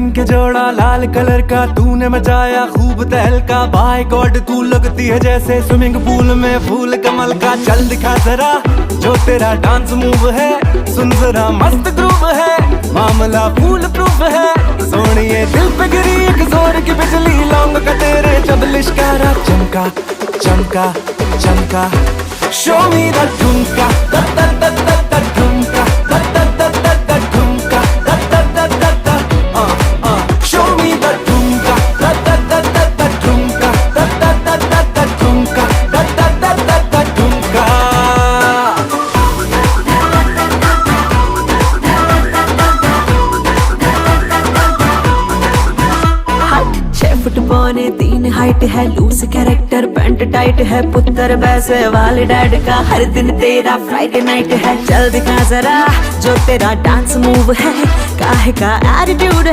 पहन के जोड़ा लाल कलर का तूने मचाया खूब तहलका। बाय गॉड तू लगती है जैसे स्विमिंग पूल में फूल कमल का। चल दिखा जरा जो तेरा डांस मूव है, सुन जरा मस्त ग्रूव है, मामला फूल प्रूफ है। सोनिए दिल पे गिरी एक जोर की बिजली, लौंग का तेरे जब लिश्कारा चमका चमका चमका। शो मी द ठुमका the the the the the ठुमका the the the the the ठुमका the the the the the show me the ठुमका the the the the the ठुमका the the the the the ठुमका the the the the the ठुमका। 6 foot पौने 3 height है, loose character pant tight है, पुत्र वैसे वाले डैड का। हर दिन तेरा फ्राइडे नाइट है, चल दिखा जरा जो तेरा डांस मूव है, काहे का एटीट्यूड